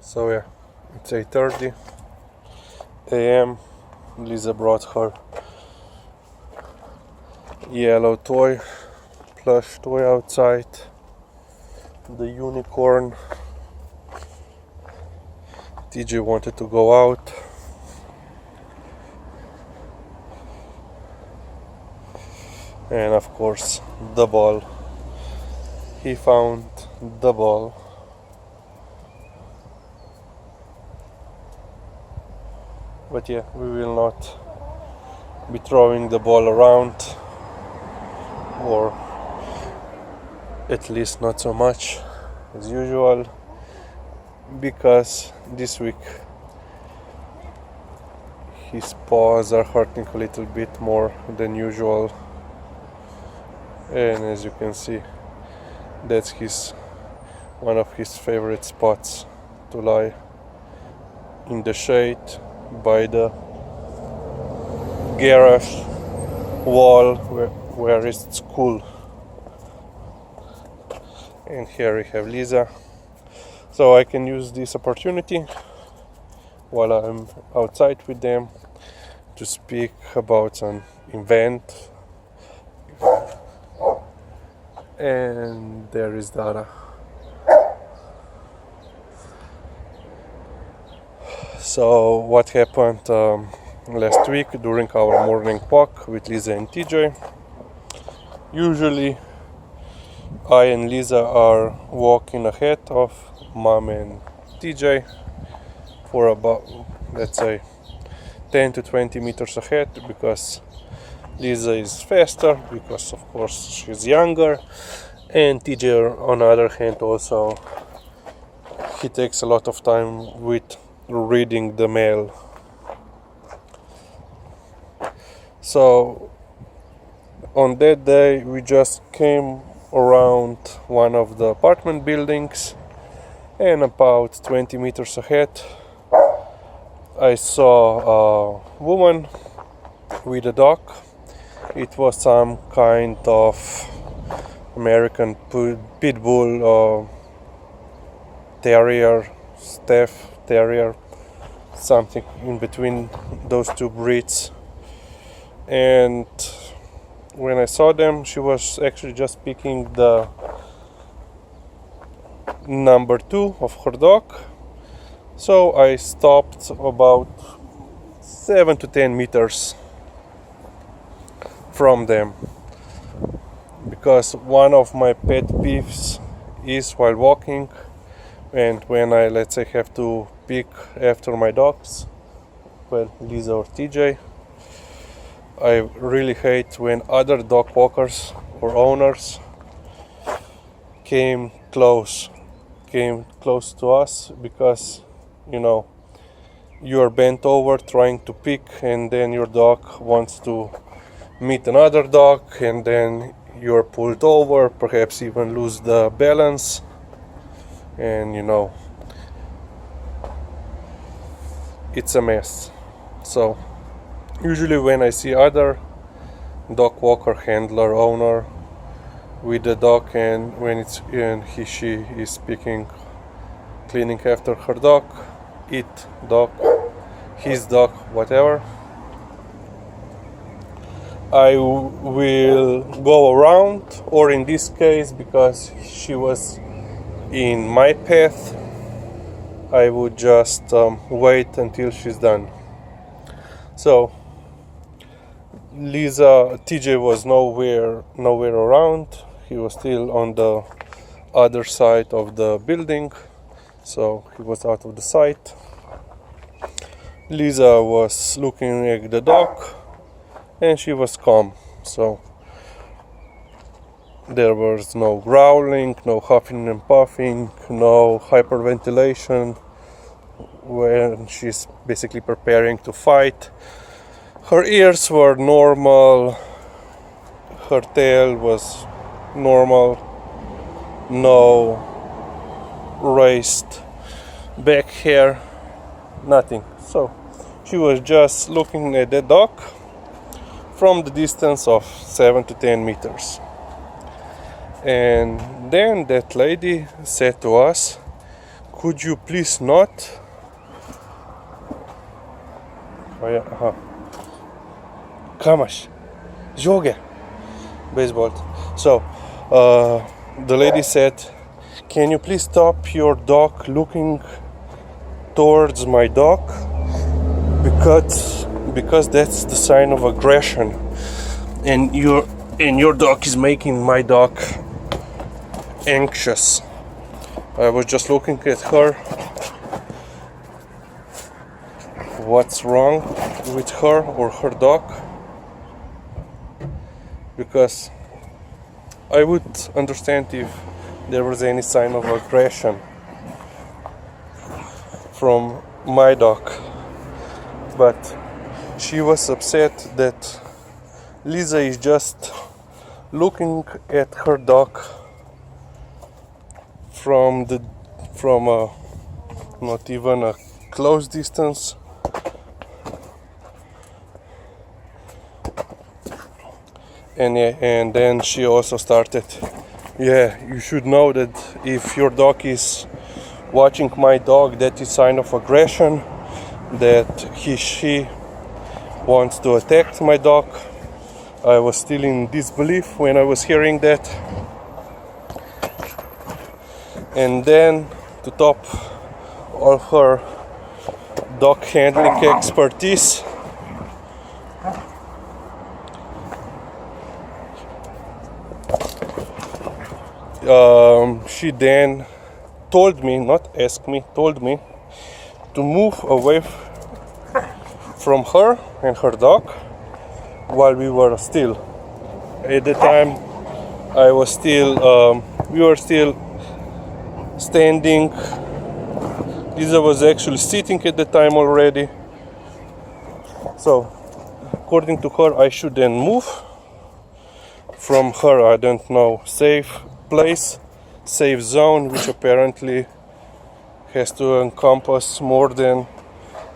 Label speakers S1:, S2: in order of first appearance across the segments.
S1: So yeah, it's 8:30 a.m. Liza brought her yellow toy, plush toy outside, the unicorn. TJ wanted to go out. And of course, the ball. He found the ball. But yeah, we will not be throwing the ball around, or at least not so much as usual, because this week his paws are hurting a little bit more than usual, and as you can see, that's one of his favorite spots to lie, in the shade by the garage wall where it's cool. And here we have Liza, so I can use this opportunity while I'm outside with them to speak about an event. And there is Dara. So what happened last week during our morning walk with Liza and TJ? Usually I and Liza are walking ahead of Mom and TJ for about, let's say, 10 to 20 meters ahead, because Liza is faster, because of course she's younger, and TJ on the other hand also, he takes a lot of time with reading the mail. So on that day we just came around one of the apartment buildings, and about 20 meters ahead I saw a woman with a dog. It was some kind of American pit bull terrier, staff terrier, something in between those two breeds. And when I saw them, she was actually just picking the number 2 of her dog. So I stopped about 7 to 10 meters from them, because one of my pet peeves is while walking, and when I, let's say, have to pick after my dogs, well, Liza or TJ, I really hate when other dog walkers or owners came close to us, because you are bent over trying to pick, and then your dog wants to meet another dog, and then you're pulled over, perhaps even lose the balance, and it's a mess. So usually when I see other dog walker, handler, owner with the dog, and when she is cleaning after her dog, his dog, whatever, I will go around, or in this case, because she was in my path, I would just wait until she's done. So TJ was nowhere around. He was still on the other side of the building, so he was out of the sight. Liza was looking at the dog, and she was calm, so there was no growling, no huffing and puffing, no hyperventilation when she's basically preparing to fight. Her ears were normal, her tail was normal, no raised back hair, nothing. So she was just looking at the dog from the distance of 7 to 10 meters. And then that lady said to us, could you please not? Kamash, joge, baseball. So the lady said, can you please stop your dog looking towards my dog, because that's the sign of aggression, and your dog is making my dog anxious. I was just looking at her. What's wrong with her or her dog? Because I would understand if there was any sign of aggression from my dog, but she was upset that Liza is just looking at her dog from not even a close distance. And then she also started, yeah, you should know that if your dog is watching my dog, that is sign of aggression, that she wants to attack my dog. I was still in disbelief when I was hearing that. And then, to top all her dog handling expertise, she then told me, not asked me, told me to move away from her and her dog while we were still. At the time, we were still standing. Liza was actually sitting at the time already. So, according to her, I should then move from her, I don't know, safe place, safe zone, which apparently has to encompass more than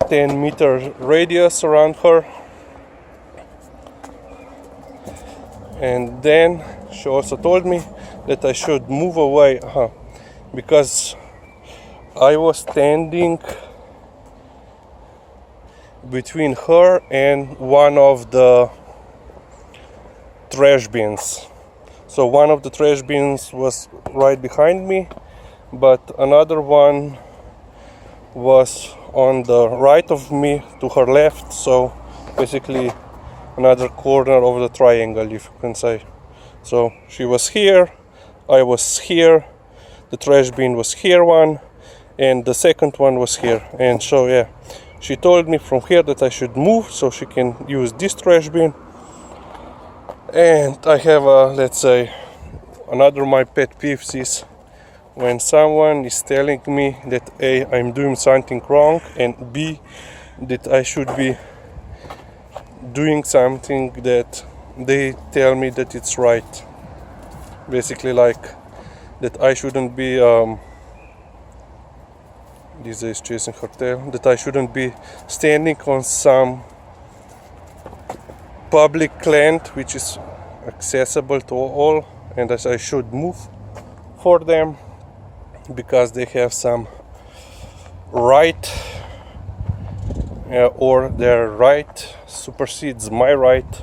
S1: 10-meter radius around her. And then she also told me that I should move away because I was standing between her and one of the trash bins. So one of the trash bins was right behind me, but another one was on the right of me to her left, so basically another corner of the triangle, if you can say. So she was here, I was here, the trash bin was here one, and the second one was here. And so yeah, she told me from here that I should move so she can use this trash bin. And I have let's say, another my pet peeves is when someone is telling me that A, I'm doing something wrong, and B, that I should be doing something that they tell me that it's right. Basically like that I shouldn't be Lisa is chasing her tail, that I shouldn't be standing on some public land which is accessible to all, and that I should move for them because they have some right, or their right supersedes my right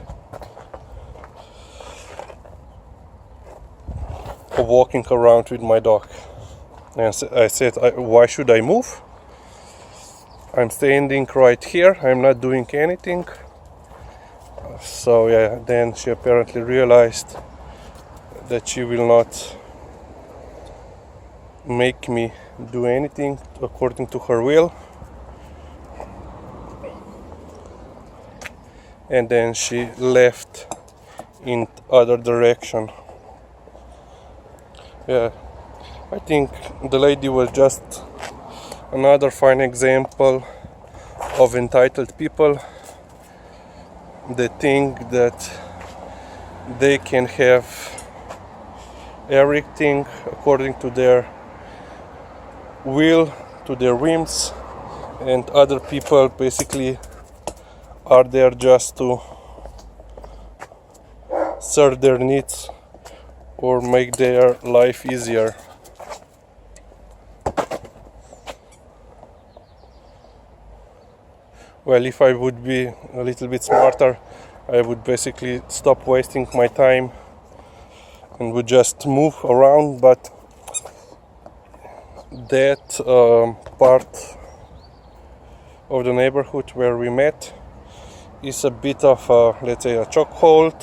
S1: of walking around with my dog. And I said, why should I move? I'm standing right here, I'm not doing anything. So yeah, then she apparently realized that she will not make me do anything according to her will. And then she left in other direction. Yeah, I think the lady was just another fine example of entitled people. They think that they can have everything according to their will, to their whims, and other people basically are there just to serve their needs or make their life easier. well, if I would be a little bit smarter, I would basically stop wasting my time and would just move around. But that part of the neighborhood where we met is a bit of a, let's say, a chokehold,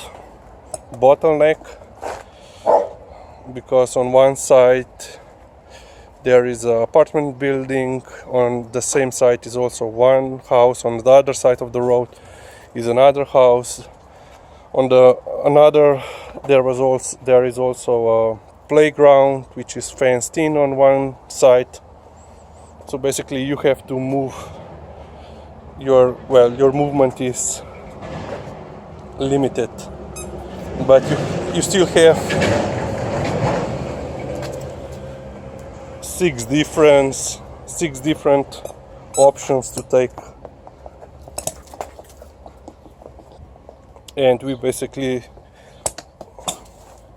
S1: bottleneck, because on one side there is an apartment building, on the same side is also one house, on the other side of the road is another house, on the another there is also a playground which is fenced in on one side. So basically you have to move your movement is limited, but you still have six different options to take, and we basically,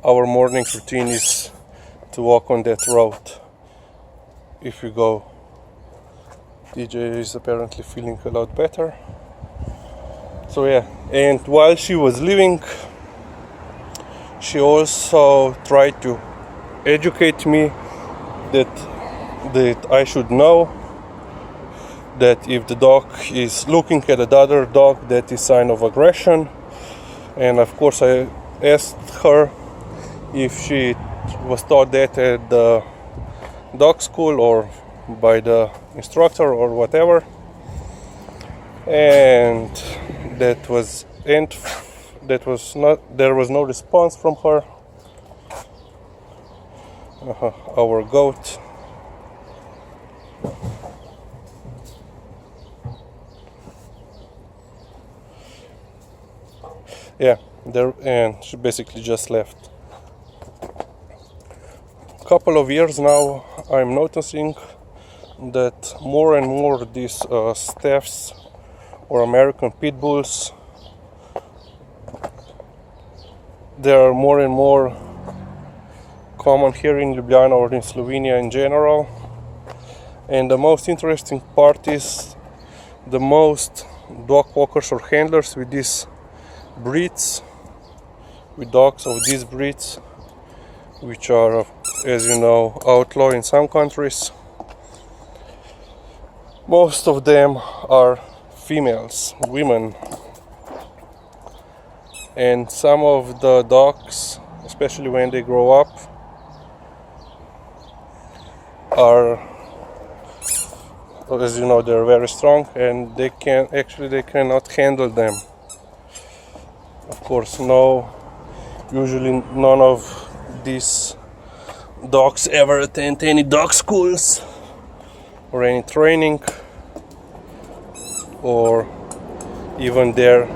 S1: our morning routine is to walk on that road if we go. DJ is apparently feeling a lot better. So yeah, and while she was leaving, she also tried to educate me that I should know that if the dog is looking at another dog, that is sign of aggression. And of course I asked her if she was taught that at the dog school or by the instructor or whatever, and there was no response from her. Our goat. Yeah, there, and she basically just left. Couple of years now, I'm noticing that more and more these staffs or American pit bulls, they are more and more common here in Ljubljana or in Slovenia in general. And the most interesting part is the most dog walkers or handlers with these breeds, with dogs of these breeds, which are, as you know, outlaw in some countries. Most of them are females, women, and some of the dogs, especially when they grow up, are, as you know, they're very strong, and they cannot handle them. Of course, usually none of these dogs ever attend any dog schools or any training, or even their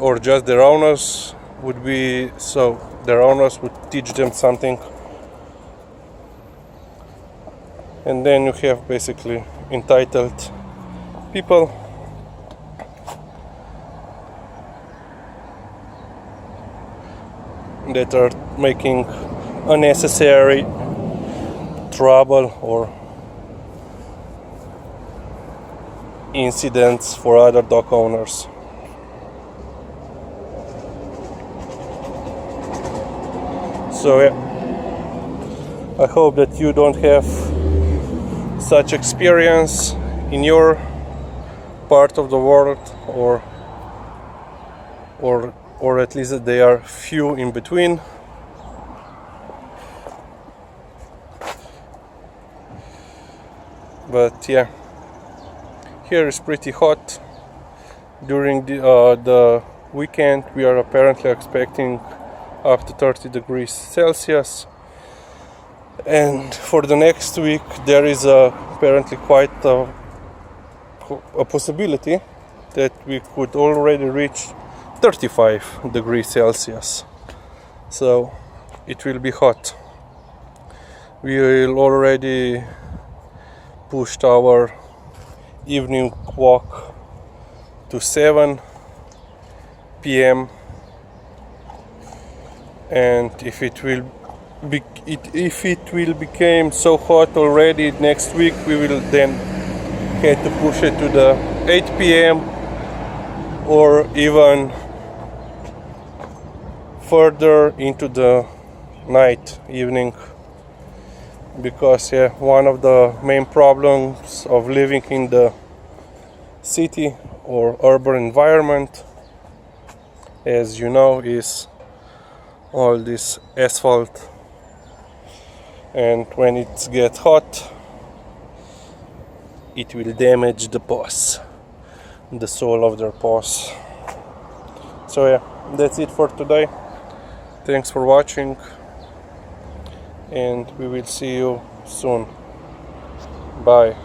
S1: owners their owners would teach them something. And then you have basically entitled people that are making unnecessary trouble or incidents for other dog owners. So yeah, I hope that you don't have such experience in your part of the world, or at least that they are few in between. But yeah, here is pretty hot. During the weekend we are apparently expecting up to 30 degrees Celsius, and for the next week there is apparently quite a possibility that we could already reach 35 degrees Celsius. So it will be hot. We will already pushed our evening walk to 7 p.m. and if it will if it will become so hot already next week, we will then have to push it to the 8 p.m. or even further into the night, evening, because one of the main problems of living in the city or urban environment, as you know, is all this asphalt, and when it gets hot, it will damage the paws, the sole of their paws. So that's it for today. Thanks for watching, and we will see you soon. Bye.